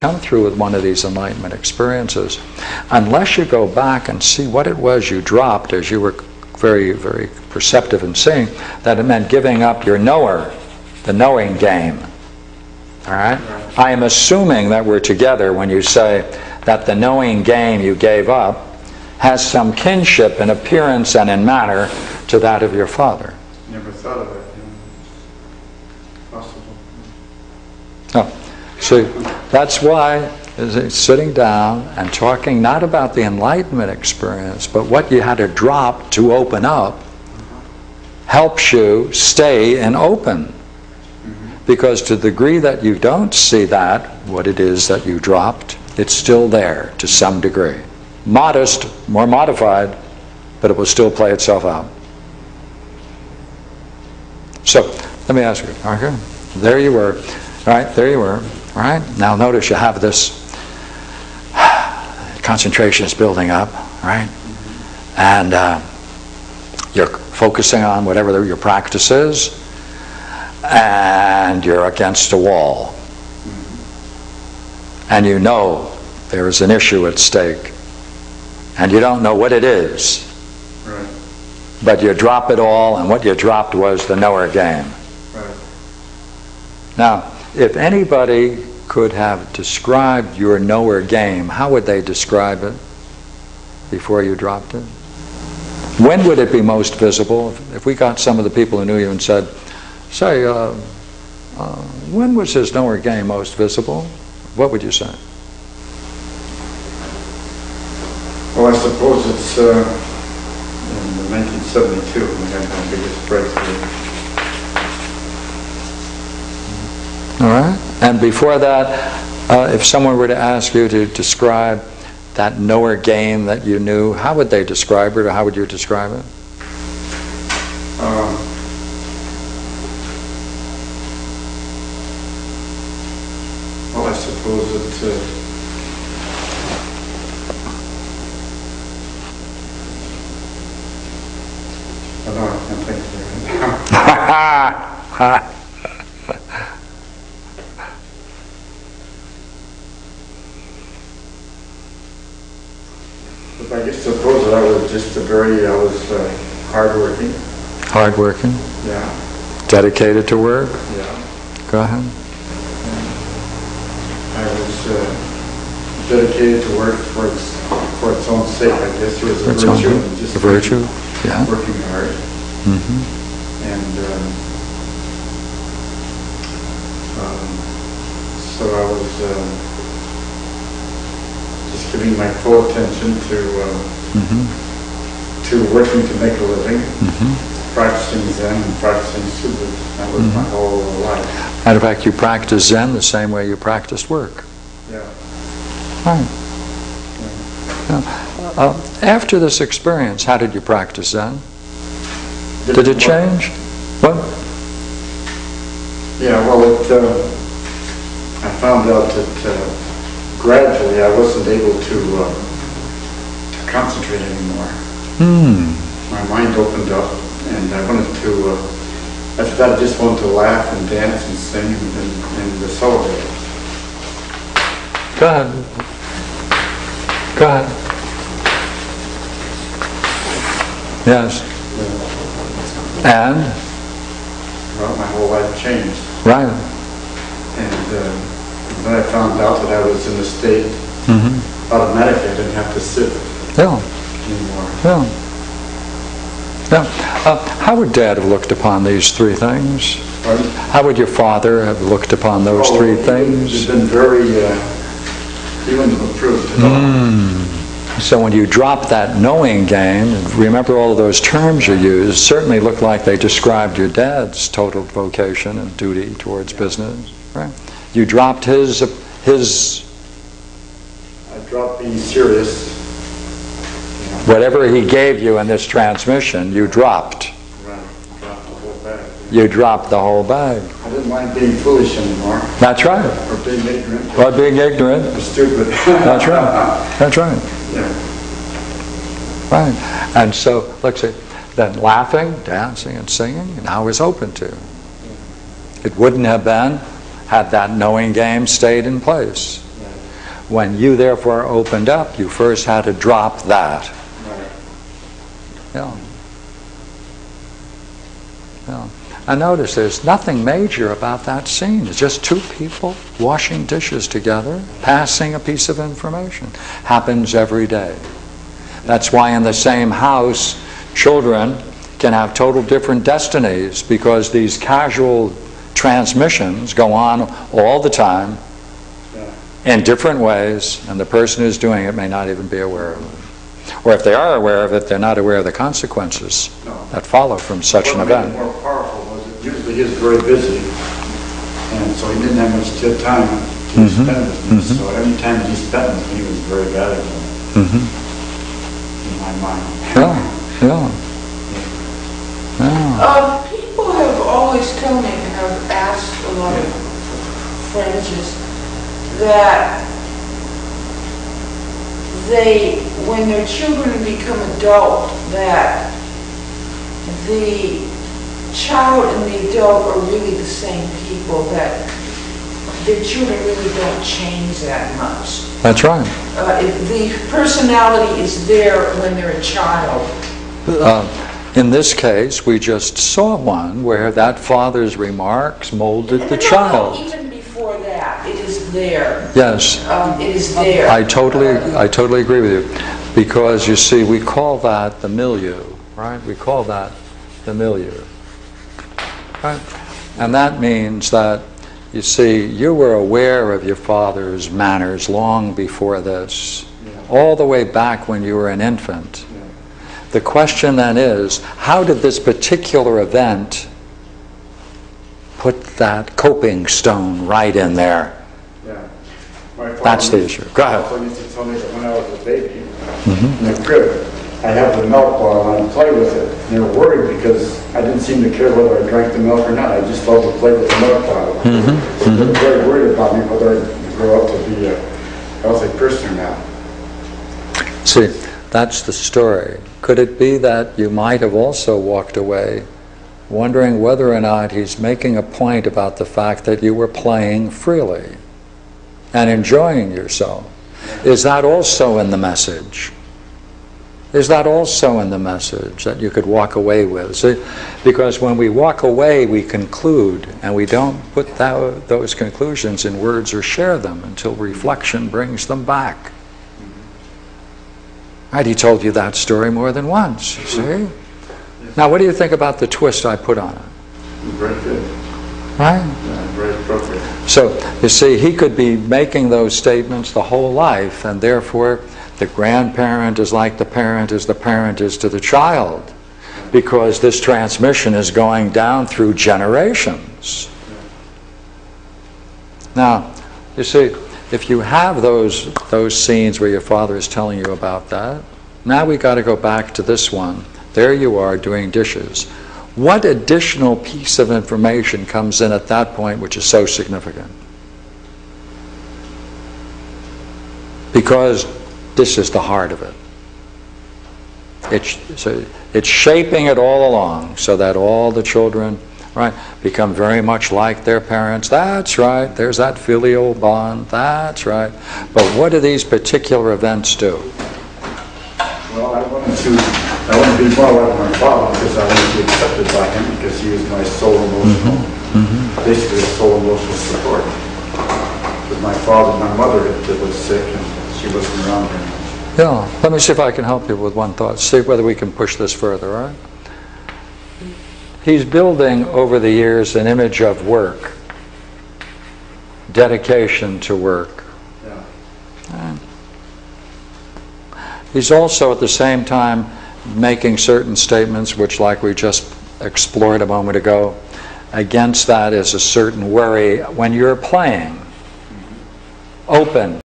come through with one of these enlightenment experiences, unless you go back and see what it was you dropped, as you were very, very perceptive in seeing, that it meant giving up your knower, the knowing game. All right? I am assuming that we're together when you say that the knowing game you gave up has some kinship in appearance and in manner to that of your father. Never thought of it. Possible. Oh, see, that's why sitting down and talking not about the enlightenment experience, but what you had to drop to open up, helps you stay and open. Because to the degree that you don't see that, what it is that you dropped, it's still there to some degree. Modest, more modified, but it will still play itself out. So, let me ask you, okay? There you were, all right, there you were, all right? Now notice you have this concentration is building up, right? And you're focusing on whatever your practice is, and you're against a wall. And you know there is an issue at stake, and you don't know what it is. Right. But you drop it all, and what you dropped was the knower game. Right. Now, if anybody could have described your knower game, how would they describe it before you dropped it? When would it be most visible? If we got some of the people who knew you and said, say, when was his knower game most visible? What would you say? Well, I suppose it's in 1972 when we had my biggest breakthrough. All right. And before that, if someone were to ask you to describe that knower game that you knew, how would they describe it, or how would you describe it? Well, I suppose it. I don't know, I can't think of it right now. But I guess suppose that I was just hardworking. Hardworking? Yeah. Dedicated to work? Yeah. Go ahead. I was dedicated to work for its own sake. I guess there was a virtue in just a virtue? Yeah. Working hard. Mm-hmm. And so I was just giving my full attention to working to make a living, practicing Zen and practicing Sutras. That was my whole life. Matter of fact, you practiced Zen the same way you practiced work. Yeah. Right. Yeah. Now, after this experience, how did you practice Zen? Did it change? What? Yeah, well, I found out that gradually I wasn't able to concentrate anymore. My mind opened up, and I wanted to, after that I just wanted to laugh and dance and sing and celebrate. Go ahead. Go ahead. Yes. And? Well, my whole life changed. Right. And then I found out that I was in a state automatically. I didn't have to sit Yeah. anymore. Yeah. Yeah. How would Dad have looked upon these three things? Pardon? How would your father have looked upon those three things? He's been very, he wouldn't have approved at all. So when you drop that knowing game, remember all of those terms you used certainly looked like they described your dad's total vocation and duty towards business, right? You dropped his. I dropped being serious. Whatever he gave you in this transmission, you dropped. Right, dropped the whole bag. You dropped the whole bag. I didn't mind being foolish anymore. That's right. Or being ignorant. Or being ignorant. Or stupid. That's right. That's right. Yeah. Right. And so, let's see, then laughing, dancing, and singing now is open to. It wouldn't have been had that knowing game stayed in place. Yeah. When you therefore opened up, you first had to drop that. Right. Yeah. Yeah. And notice there's nothing major about that scene. It's just two people washing dishes together, passing a piece of information. Happens every day. That's why in the same house, children can have total different destinies, because these casual transmissions go on all the time in different ways, and the person who's doing it may not even be aware of it. Or if they are aware of it, they're not aware of the consequences that follow from such an event. What made it more powerful was that usually he was very busy, and so he didn't have much time to spend with me. So any time that he spent with me was very valuable in my mind. People have always told me, and I've asked a lot of friends, that when their children become adult, that the child and the adult are really the same people, that their children really don't change that much. That's right. The personality is there when they're a child. In this case, we just saw one where that father's remarks molded the child. Even before that, it is there. Yes. It is there. I totally agree with you. Because, you see, we call that the milieu, right? We call that the milieu. Right? And that means that, you see, you were aware of your father's manners long before this, all the way back when you were an infant. The question then is, how did this particular event put that coping stone right in there? Yeah. That's the issue. Go ahead. My father used to tell me that when I was a baby, in the crib, I have the milk bottle and I'd play with it. And they were worried because I didn't seem to care whether I drank the milk or not. I just loved to play with the milk bottle. They were very worried about me whether I'd grow up to be a healthy person or not. See, that's the story. Could it be that you might have also walked away wondering whether or not he's making a point about the fact that you were playing freely and enjoying yourself? Is that also in the message? Is that also in the message that you could walk away with? See, because when we walk away, we conclude, and we don't put those conclusions in words or share them until reflection brings them back. Right, he told you that story more than once, you see? Now, what do you think about the twist I put on it? Very good. Right? Yeah, very appropriate. So, you see, he could be making those statements the whole life, and therefore the grandparent is like the parent is to the child, because this transmission is going down through generations. Now, you see, if you have those scenes where your father is telling you about that, now we got to go back to this one. There you are doing dishes. What additional piece of information comes in at that point which is so significant? Because this is the heart of it. It's shaping it all along so that all the children, right, become very much like their parents. That's right, there's that filial bond, that's right. But what do these particular events do? Well, I wanted to be more like my father because I wanted to be accepted by him because he was my sole emotional, basically a sole emotional support. Because my mother was sick and she wasn't around very much. Yeah, let me see if I can help you with one thought. See whether we can push this further, all right? He's building over the years an image of work, dedication to work. Yeah. He's also at the same time making certain statements which, like we just explored a moment ago, against that is a certain worry when you're playing. Open.